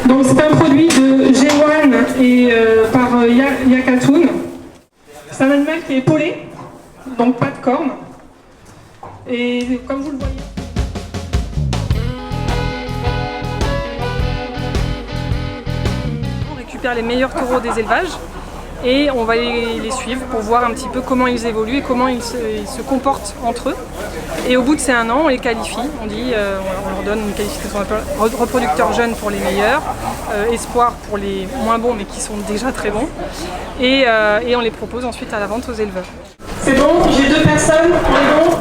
Donc c'est un produit de G1 et par Yakatoon. C'est un animal qui est polé, donc pas de cornes. Et comme vous le voyez. On récupère les meilleurs taureaux des élevages et on va les suivre pour voir un petit peu comment ils évoluent et comment ils se comportent entre eux. Et au bout de ces 1 an, on les qualifie. On dit, on leur donne une qualification reproducteur jeune pour les meilleurs, espoir pour les moins bons mais qui sont déjà très bons. Et on les propose ensuite à la vente aux éleveurs. C'est bon, j'ai 2 personnes, on est bon.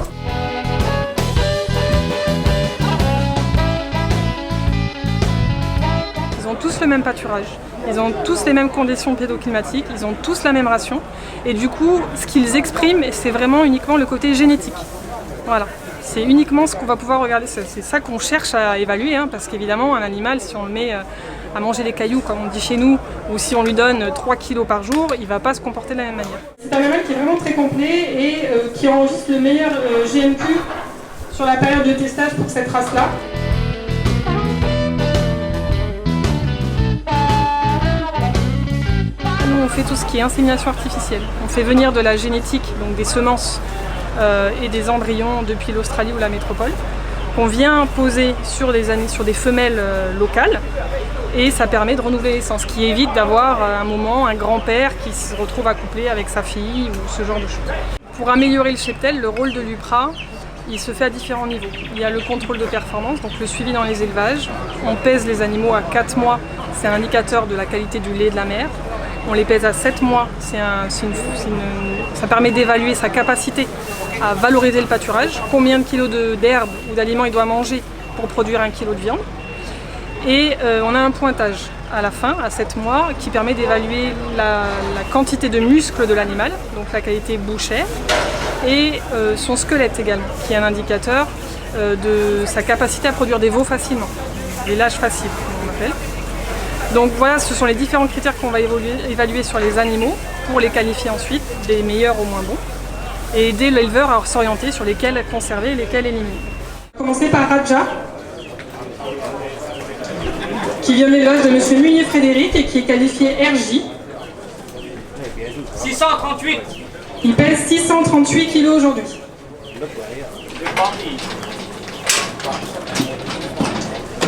Ils ont tous le même pâturage, ils ont tous les mêmes conditions pédoclimatiques, ils ont tous la même ration. Et du coup, ce qu'ils expriment, c'est vraiment uniquement le côté génétique. Voilà, c'est uniquement ce qu'on va pouvoir regarder, c'est ça qu'on cherche à évaluer, hein, parce qu'évidemment, un animal, si on le met à manger des cailloux, comme on dit chez nous, ou si on lui donne 3 kilos par jour, il ne va pas se comporter de la même manière. C'est un animal qui est vraiment très complet et qui enregistre le meilleur GMQ sur la période de testage pour cette race-là. Nous, on fait tout ce qui est insémination artificielle. On fait venir de la génétique, donc des semences et des embryons depuis l'Australie ou la métropole, qu'on vient poser sur des femelles locales, et ça permet de renouveler l'essence, ce qui évite d'avoir un moment un grand-père qui se retrouve accoupler avec sa fille ou ce genre de choses. Pour améliorer le cheptel, le rôle de l'UPRA, il se fait à différents niveaux. Il y a le contrôle de performance, donc le suivi dans les élevages. On pèse les animaux à 4 mois, c'est un indicateur de la qualité du lait de la mère. On les pèse à 7 mois, ça permet d'évaluer sa capacité à valoriser le pâturage, combien de kilos d'herbe ou d'aliments il doit manger pour produire 1 kilo de viande. Et on a un pointage à la fin, à 7 mois, qui permet d'évaluer la quantité de muscles de l'animal, donc la qualité bouchère, et son squelette également, qui est un indicateur de sa capacité à produire des veaux facilement, des lâches faciles, comme on appelle. Donc voilà, ce sont les différents critères qu'on va évaluer sur les animaux pour les qualifier ensuite des meilleurs aux moins bons et aider l'éleveur à s'orienter sur lesquels conserver et lesquels éliminer. On va commencer par Raja, qui vient de l'élevage de M. Munier Frédéric et qui est qualifié RJ. 638. Il pèse 638 kg aujourd'hui.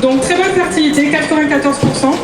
Donc très bonne fertilité, 94%.